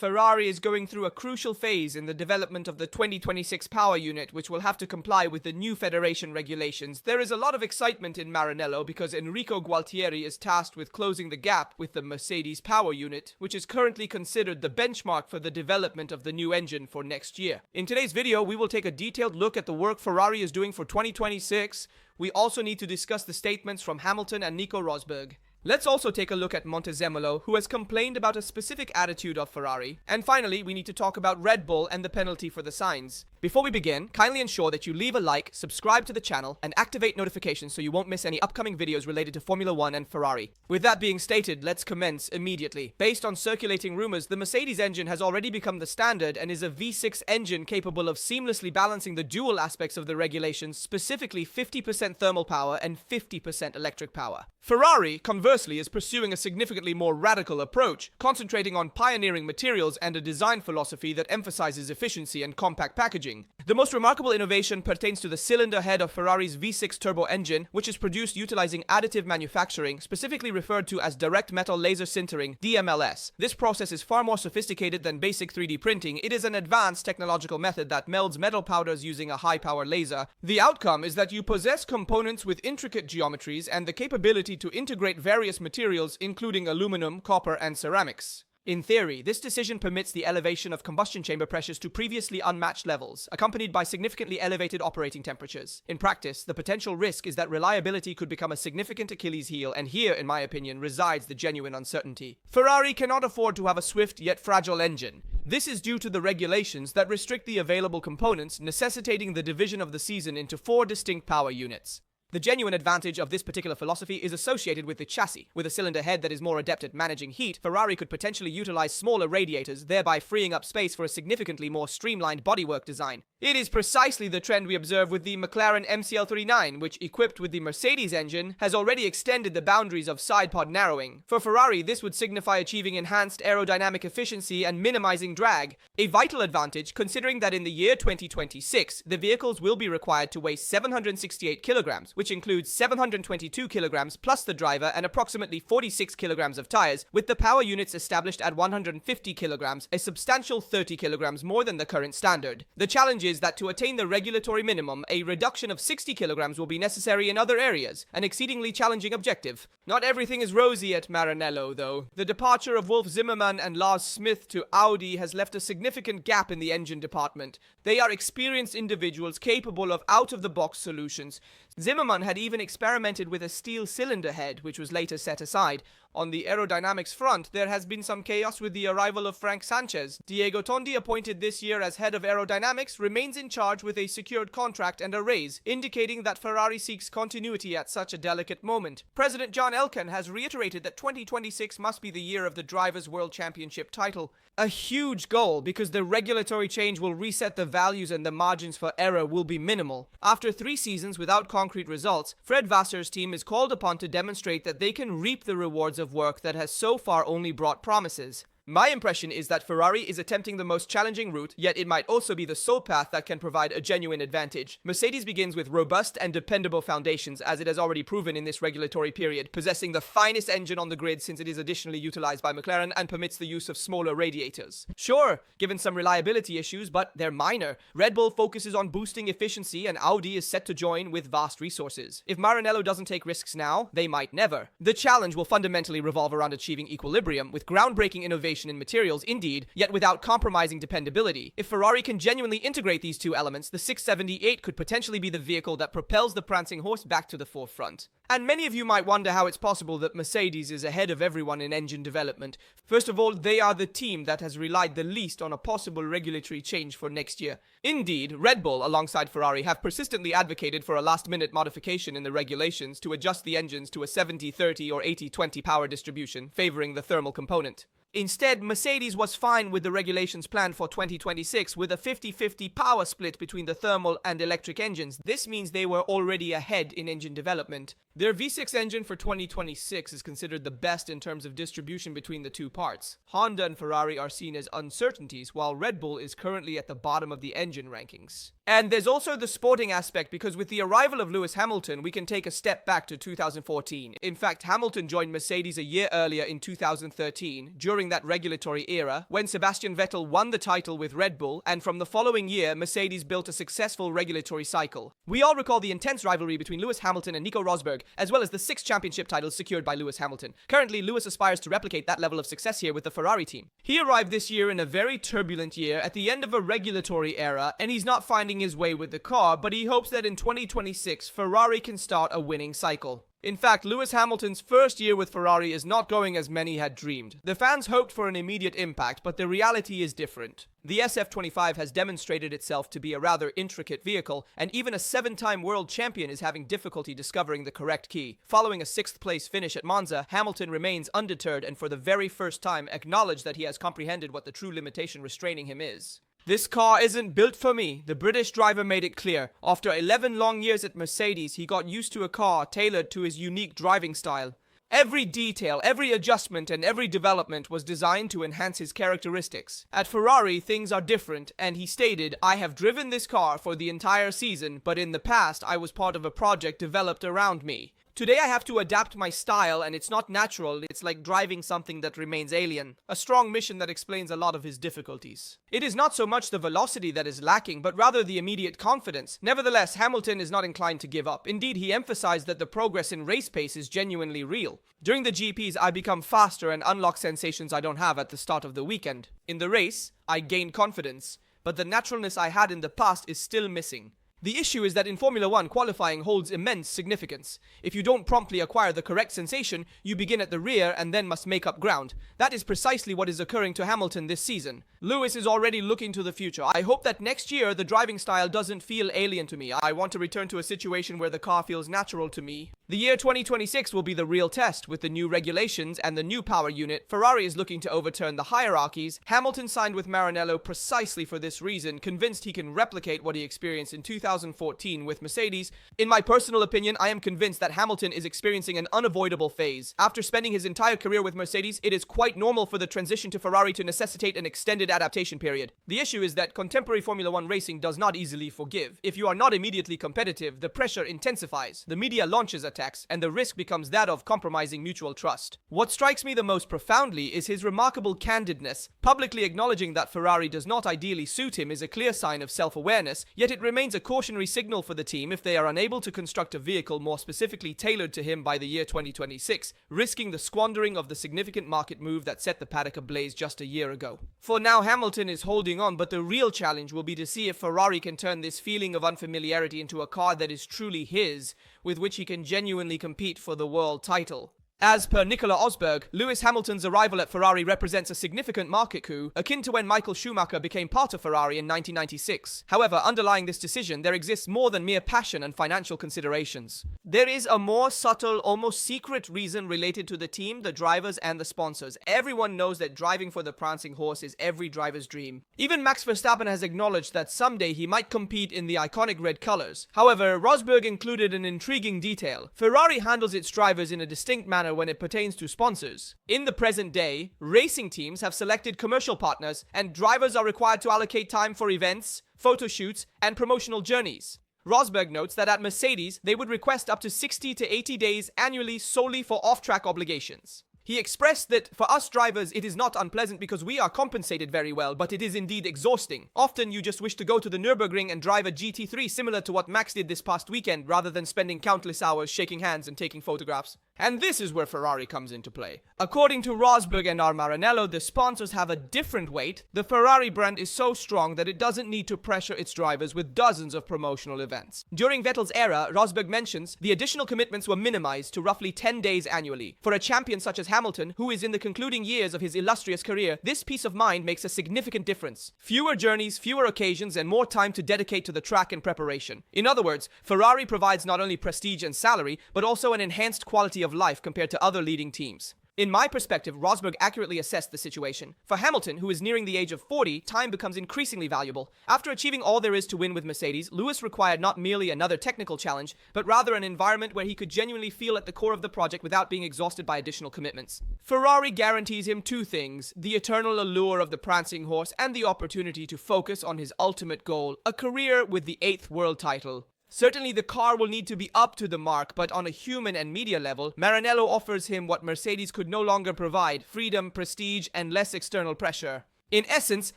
Ferrari is going through a crucial phase in the development of the 2026 power unit, which will have to comply with the new federation regulations. There is a lot of excitement in Maranello because Enrico Gualtieri is tasked with closing the gap with the Mercedes power unit, which is currently considered the benchmark for the development of the new engine for next year. In today's video, we will take a detailed look at the work Ferrari is doing for 2026. We also need to discuss the statements from Hamilton and Nico Rosberg. Let's also take a look at Montezemolo, who has complained about a specific attitude of Ferrari. And finally, we need to talk about Red Bull and the penalty for the Sainz. Before we begin, kindly ensure that you leave a like, subscribe to the channel, and activate notifications so you won't miss any upcoming videos related to Formula 1 and Ferrari. With that being stated, let's commence immediately. Based on circulating rumors, the Mercedes engine has already become the standard and is a V6 engine capable of seamlessly balancing the dual aspects of the regulations, specifically 50% thermal power and 50% electric power. Ferrari, conversely, is pursuing a significantly more radical approach, concentrating on pioneering materials and a design philosophy that emphasizes efficiency and compact packaging. The most remarkable innovation pertains to the cylinder head of Ferrari's V6 turbo engine, which is produced utilizing additive manufacturing, specifically referred to as direct metal laser sintering, DMLS. This process is far more sophisticated than basic 3D printing. It is an advanced technological method that melds metal powders using a high-power laser. The outcome is that you possess components with intricate geometries and the capability to integrate various materials, including aluminum, copper, and ceramics. In theory, this decision permits the elevation of combustion chamber pressures to previously unmatched levels, accompanied by significantly elevated operating temperatures. In practice, the potential risk is that reliability could become a significant Achilles heel, and here, in my opinion, resides the genuine uncertainty. Ferrari cannot afford to have a swift yet fragile engine. This is due to the regulations that restrict the available components, necessitating the division of the season into 4 distinct power units. The genuine advantage of this particular philosophy is associated with the chassis. With a cylinder head that is more adept at managing heat, Ferrari could potentially utilize smaller radiators, thereby freeing up space for a significantly more streamlined bodywork design. It is precisely the trend we observe with the McLaren MCL39, which, equipped with the Mercedes engine, has already extended the boundaries of side pod narrowing. For Ferrari, this would signify achieving enhanced aerodynamic efficiency and minimizing drag, a vital advantage considering that in the year 2026, the vehicles will be required to weigh 768 kilograms, which includes 722 kilograms plus the driver and approximately 46 kilograms of tires, with the power units established at 150 kilograms, a substantial 30 kilograms more than the current standard. The challenge is that to attain the regulatory minimum, a reduction of 60 kilograms will be necessary in other areas, an exceedingly challenging objective. Not everything is rosy at Maranello, though. The departure of Wolf Zimmermann and Lars Smith to Audi has left a significant gap in the engine department. They are experienced individuals capable of out-of-the-box solutions. Zimmermann had even experimented with a steel cylinder head, which was later set aside. On the aerodynamics front, there has been some chaos with the arrival of Frank Sanchez. Diego Tondi, appointed this year as head of aerodynamics, remains in charge with a secured contract and a raise, indicating that Ferrari seeks continuity at such a delicate moment. President John Elkann has reiterated that 2026 must be the year of the Drivers' World Championship title. A huge goal, because the regulatory change will reset the values and the margins for error will be minimal. After 3 seasons without concrete results, Fred Vassar's team is called upon to demonstrate that they can reap the rewards of work that has so far only brought promises. My impression is that Ferrari is attempting the most challenging route, yet it might also be the sole path that can provide a genuine advantage. Mercedes begins with robust and dependable foundations, as it has already proven in this regulatory period, possessing the finest engine on the grid since it is additionally utilized by McLaren and permits the use of smaller radiators. Sure, given some reliability issues, but they're minor. Red Bull focuses on boosting efficiency, and Audi is set to join with vast resources. If Maranello doesn't take risks now, they might never. The challenge will fundamentally revolve around achieving equilibrium, with groundbreaking innovation in materials, indeed, yet without compromising dependability. If Ferrari can genuinely integrate these two elements, the 678 could potentially be the vehicle that propels the prancing horse back to the forefront. And many of you might wonder how it's possible that Mercedes is ahead of everyone in engine development. First of all, they are the team that has relied the least on a possible regulatory change for next year. Indeed, Red Bull, alongside Ferrari, have persistently advocated for a last-minute modification in the regulations to adjust the engines to a 70-30 or 80-20 power distribution, favoring the thermal component. Instead, Mercedes was fine with the regulations planned for 2026 with a 50-50 power split between the thermal and electric engines. This means they were already ahead in engine development. Their V6 engine for 2026 is considered the best in terms of distribution between the two parts. Honda and Ferrari are seen as uncertainties, while Red Bull is currently at the bottom of the engine rankings. And there's also the sporting aspect, because with the arrival of Lewis Hamilton, we can take a step back to 2014. In fact, Hamilton joined Mercedes a year earlier in 2013, during that regulatory era, when Sebastian Vettel won the title with Red Bull, and from the following year, Mercedes built a successful regulatory cycle. We all recall the intense rivalry between Lewis Hamilton and Nico Rosberg, as well as the 6 championship titles secured by Lewis Hamilton. Currently, Lewis aspires to replicate that level of success here with the Ferrari team. He arrived this year in a very turbulent year at the end of a regulatory era, and he's not finding his way with the car, but he hopes that in 2026, Ferrari can start a winning cycle. In fact, Lewis Hamilton's first year with Ferrari is not going as many had dreamed. The fans hoped for an immediate impact, but the reality is different. The SF25 has demonstrated itself to be a rather intricate vehicle, and even a 7-time world champion is having difficulty discovering the correct key. Following a 6th place finish at Monza, Hamilton remains undeterred and for the very first time acknowledged that he has comprehended what the true limitation restraining him is. This car isn't built for me. The British driver made it clear. After 11 long years at Mercedes, he got used to a car tailored to his unique driving style. Every detail, every adjustment, and every development was designed to enhance his characteristics. At Ferrari, things are different, and he stated, "I have driven this car for the entire season, but in the past, I was part of a project developed around me. Today I have to adapt my style, and it's not natural. It's like driving something that remains alien." A strong mission that explains a lot of his difficulties. It is not so much the velocity that is lacking, but rather the immediate confidence. Nevertheless, Hamilton is not inclined to give up. Indeed, he emphasized that the progress in race pace is genuinely real. During the GPs, I become faster and unlock sensations I don't have at the start of the weekend. In the race, I gain confidence, but the naturalness I had in the past is still missing. The issue is that in Formula 1, qualifying holds immense significance. If you don't promptly acquire the correct sensation, you begin at the rear and then must make up ground. That is precisely what is occurring to Hamilton this season. Lewis is already looking to the future. I hope that next year the driving style doesn't feel alien to me. I want to return to a situation where the car feels natural to me. The year 2026 will be the real test. With the new regulations and the new power unit, Ferrari is looking to overturn the hierarchies. Hamilton signed with Maranello precisely for this reason, convinced he can replicate what he experienced in 2014 with Mercedes. In my personal opinion, I am convinced that Hamilton is experiencing an unavoidable phase. After spending his entire career with Mercedes, it is quite normal for the transition to Ferrari to necessitate an extended adaptation period. The issue is that contemporary Formula 1 racing does not easily forgive. If you are not immediately competitive, the pressure intensifies, the media launches attacks, and the risk becomes that of compromising mutual trust. What strikes me the most profoundly is his remarkable candidness. Publicly acknowledging that Ferrari does not ideally suit him is a clear sign of self-awareness, yet it remains a cautionary signal for the team if they are unable to construct a vehicle more specifically tailored to him by the year 2026, risking the squandering of the significant market move that set the paddock ablaze just a year ago. For now, Hamilton is holding on, but the real challenge will be to see if Ferrari can turn this feeling of unfamiliarity into a car that is truly his, with which he can genuinely compete for the world title. As per Nicola Osberg, Lewis Hamilton's arrival at Ferrari represents a significant market coup, akin to when Michael Schumacher became part of Ferrari in 1996. However, underlying this decision, there exists more than mere passion and financial considerations. There is a more subtle, almost secret reason related to the team, the drivers, and the sponsors. Everyone knows that driving for the prancing horse is every driver's dream. Even Max Verstappen has acknowledged that someday he might compete in the iconic red colors. However, Rosberg included an intriguing detail. Ferrari handles its drivers in a distinct manner when it pertains to sponsors. In the present day, racing teams have selected commercial partners, and drivers are required to allocate time for events, photo shoots, and promotional journeys. Rosberg notes that at Mercedes, they would request up to 60 to 80 days annually solely for off-track obligations. He expressed that for us drivers, it is not unpleasant because we are compensated very well, but it is indeed exhausting. Often you just wish to go to the Nürburgring and drive a GT3 similar to what Max did this past weekend, rather than spending countless hours shaking hands and taking photographs. And this is where Ferrari comes into play. According to Rosberg and Maranello, the sponsors have a different weight. The Ferrari brand is so strong that it doesn't need to pressure its drivers with dozens of promotional events. During Vettel's era, Rosberg mentions, the additional commitments were minimized to roughly 10 days annually. For a champion such as Hamilton, who is in the concluding years of his illustrious career, this peace of mind makes a significant difference. Fewer journeys, fewer occasions, and more time to dedicate to the track and preparation. In other words, Ferrari provides not only prestige and salary, but also an enhanced quality of life compared to other leading teams. In my perspective, Rosberg accurately assessed the situation. For Hamilton, who is nearing the age of 40, time becomes increasingly valuable. After achieving all there is to win with Mercedes, Lewis required not merely another technical challenge, but rather an environment where he could genuinely feel at the core of the project without being exhausted by additional commitments. Ferrari guarantees him two things: the eternal allure of the prancing horse and the opportunity to focus on his ultimate goal, a career with the 8th world title. Certainly the car will need to be up to the mark, but on a human and media level, Maranello offers him what Mercedes could no longer provide: freedom, prestige, and less external pressure. In essence,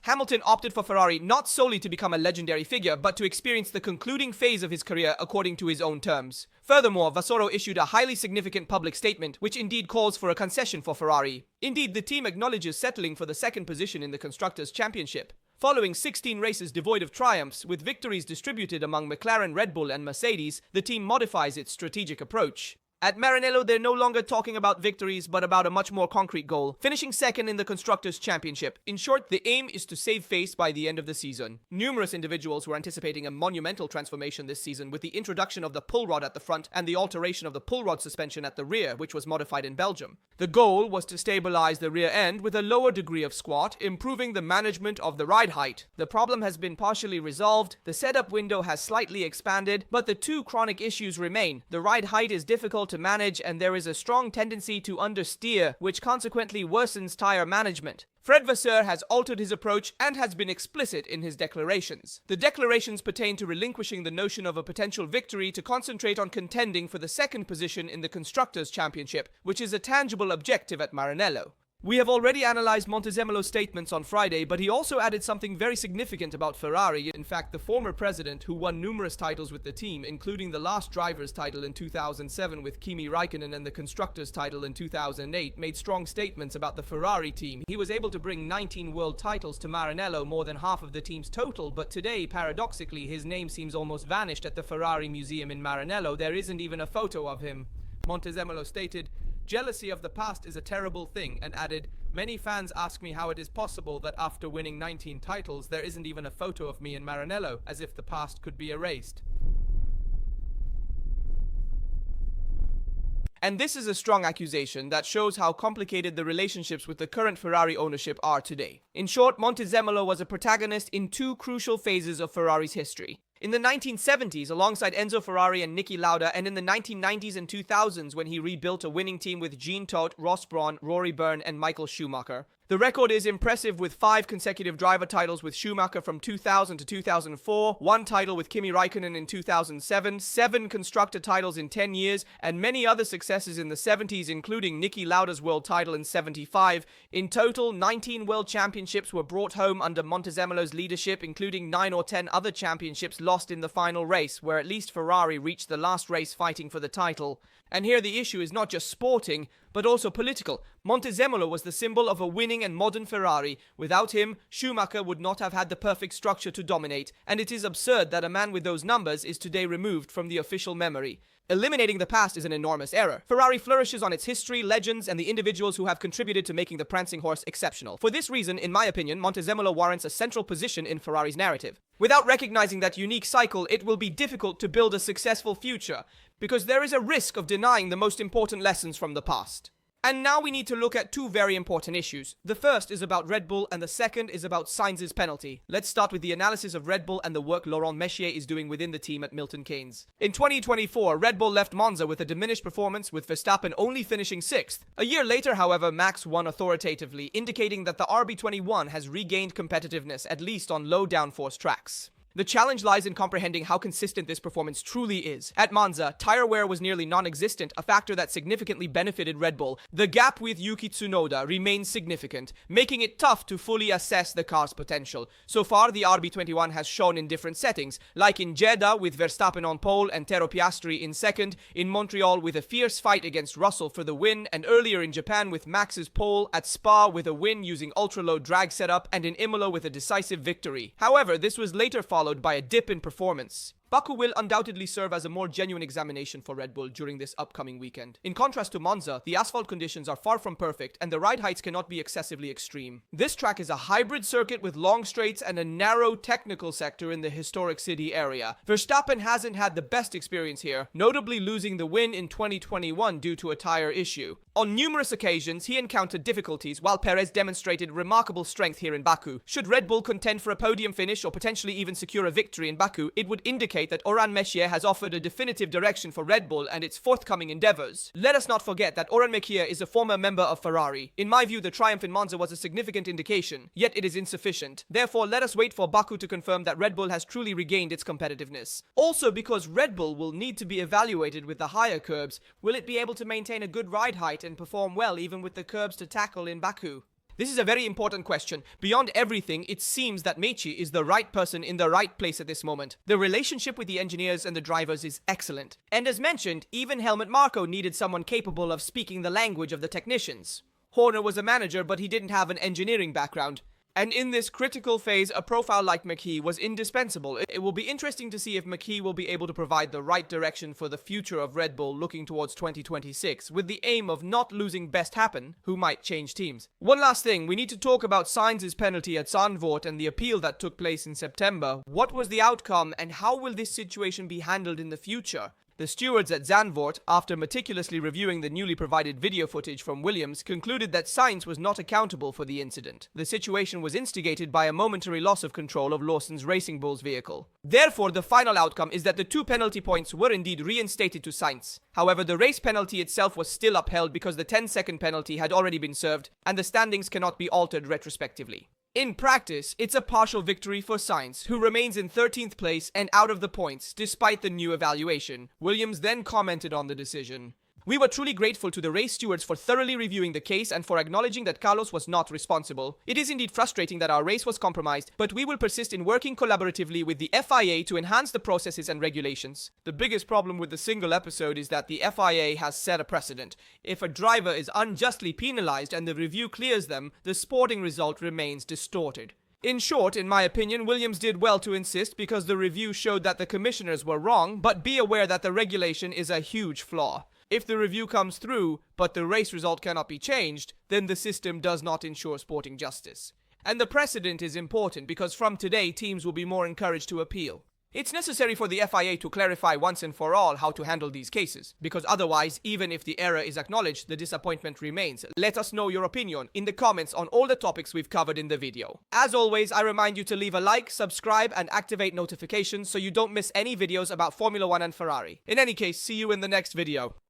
Hamilton opted for Ferrari not solely to become a legendary figure, but to experience the concluding phase of his career according to his own terms. Furthermore, Vasoro issued a highly significant public statement, which indeed calls for a concession for Ferrari. Indeed, the team acknowledges settling for the second position in the Constructors' Championship. Following 16 races devoid of triumphs, with victories distributed among McLaren, Red Bull, and Mercedes, the team modifies its strategic approach. At Maranello, they're no longer talking about victories, but about a much more concrete goal: finishing second in the Constructors' Championship. In short, the aim is to save face by the end of the season. Numerous individuals were anticipating a monumental transformation this season, with the introduction of the pull rod at the front and the alteration of the pull rod suspension at the rear, which was modified in Belgium. The goal was to stabilize the rear end with a lower degree of squat, improving the management of the ride height. The problem has been partially resolved, the setup window has slightly expanded, but the two chronic issues remain. The ride height is difficult to manage, and there is a strong tendency to understeer, which consequently worsens tire management. Fred Vasseur has altered his approach and has been explicit in his declarations. The declarations pertain to relinquishing the notion of a potential victory to concentrate on contending for the second position in the Constructors' Championship, which is a tangible objective at Maranello. We have already analyzed Montezemolo's statements on Friday, but he also added something very significant about Ferrari. In fact, the former president, who won numerous titles with the team, including the last driver's title in 2007 with Kimi Raikkonen and the constructor's title in 2008, made strong statements about the Ferrari team. He was able to bring 19 world titles to Maranello, more than half of the team's total, but today, paradoxically, his name seems almost vanished at the Ferrari Museum in Maranello. There isn't even a photo of him. Montezemolo stated, "Jealousy of the past is a terrible thing," and added, "Many fans ask me how it is possible that after winning 19 titles, there isn't even a photo of me in Maranello, as if the past could be erased." And this is a strong accusation that shows how complicated the relationships with the current Ferrari ownership are today. In short, Montezemolo was a protagonist in two crucial phases of Ferrari's history. In the 1970s, alongside Enzo Ferrari and Niki Lauda, and in the 1990s and 2000s when he rebuilt a winning team with Jean Todt, Ross Brawn, Rory Byrne, and Michael Schumacher. The record is impressive, with 5 consecutive driver titles with Schumacher from 2000 to 2004, 1 title with Kimi Raikkonen in 2007, 7 constructor titles in 10 years, and many other successes in the 70s, including Niki Lauda's world title in 75. In total, 19 world championships were brought home under Montezemolo's leadership, including 9 or 10 other championships lost in the final race, where at least Ferrari reached the last race fighting for the title. And here the issue is not just sporting, but also political. Montezemolo was the symbol of a winning and modern Ferrari. Without him, Schumacher would not have had the perfect structure to dominate, and it is absurd that a man with those numbers is today removed from the official memory. Eliminating the past is an enormous error. Ferrari flourishes on its history, legends, and the individuals who have contributed to making the prancing horse exceptional. For this reason, in my opinion, Montezemolo warrants a central position in Ferrari's narrative. Without recognizing that unique cycle, it will be difficult to build a successful future, because there is a risk of denying the most important lessons from the past. And now we need to look at 2 very important issues. The first is about Red Bull, and the second is about Sainz's penalty. Let's start with the analysis of Red Bull and the work Laurent Messier is doing within the team at Milton Keynes. In 2024, Red Bull left Monza with a diminished performance, with Verstappen only finishing 6th. A year later, however, Max won authoritatively, indicating that the RB21 has regained competitiveness, at least on low downforce tracks. The challenge lies in comprehending how consistent this performance truly is. At Monza, tire wear was nearly non-existent, a factor that significantly benefited Red Bull. The gap with Yuki Tsunoda remains significant, making it tough to fully assess the car's potential. So far, the RB21 has shown in different settings, like in Jeddah with Verstappen on pole and Tero Piastri in second, in Montreal with a fierce fight against Russell for the win, and earlier in Japan with Max's pole, at Spa with a win using ultra-low drag setup, and in Imola with a decisive victory. However, this was later followed by a dip in performance. Baku will undoubtedly serve as a more genuine examination for Red Bull during this upcoming weekend. In contrast to Monza, the asphalt conditions are far from perfect and the ride heights cannot be excessively extreme. This track is a hybrid circuit with long straights and a narrow technical sector in the historic city area. Verstappen hasn't had the best experience here, notably losing the win in 2021 due to a tire issue. On numerous occasions, he encountered difficulties while Perez demonstrated remarkable strength here in Baku. Should Red Bull contend for a podium finish or potentially even secure a victory in Baku, it would indicate that Oran Messier has offered a definitive direction for Red Bull and its forthcoming endeavors. Let us not forget that Oran Messier is a former member of Ferrari. In my view, the triumph in Monza was a significant indication, yet it is insufficient. Therefore, let us wait for Baku to confirm that Red Bull has truly regained its competitiveness. Also, because Red Bull will need to be evaluated with the higher curbs, will it be able to maintain a good ride height and perform well even with the curbs to tackle in Baku? This is a very important question. Beyond everything, it seems that Meichi is the right person in the right place at this moment. The relationship with the engineers and the drivers is excellent. And as mentioned, even Helmut Marko needed someone capable of speaking the language of the technicians. Horner was a manager, but he didn't have an engineering background. And in this critical phase, a profile like McKee was indispensable. It will be interesting to see if McKee will be able to provide the right direction for the future of Red Bull looking towards 2026, with the aim of not losing Verstappen, who might change teams. One last thing, we need to talk about Sainz's penalty at Zandvoort and the appeal that took place in September. What was the outcome and how will this situation be handled in the future? The stewards at Zandvoort, after meticulously reviewing the newly provided video footage from Williams, concluded that Sainz was not accountable for the incident. The situation was instigated by a momentary loss of control of Lawson's Racing Bull's vehicle. Therefore, the final outcome is that the 2 penalty points were indeed reinstated to Sainz. However, the race penalty itself was still upheld because the 10-second penalty had already been served, and the standings cannot be altered retrospectively. In practice, it's a partial victory for Sainz, who remains in 13th place and out of the points, despite the new evaluation. Williams then commented on the decision. We were truly grateful to the race stewards for thoroughly reviewing the case and for acknowledging that Carlos was not responsible. It is indeed frustrating that our race was compromised, but we will persist in working collaboratively with the FIA to enhance the processes and regulations. The biggest problem with the single episode is that the FIA has set a precedent. If a driver is unjustly penalized and the review clears them, the sporting result remains distorted. In short, in my opinion, Williams did well to insist because the review showed that the commissioners were wrong, but be aware that the regulation is a huge flaw. If the review comes through, but the race result cannot be changed, then the system does not ensure sporting justice. And the precedent is important because from today, teams will be more encouraged to appeal. It's necessary for the FIA to clarify once and for all how to handle these cases, because otherwise, even if the error is acknowledged, the disappointment remains. Let us know your opinion in the comments on all the topics we've covered in the video. As always, I remind you to leave a like, subscribe, and activate notifications so you don't miss any videos about Formula 1 and Ferrari. In any case, see you in the next video.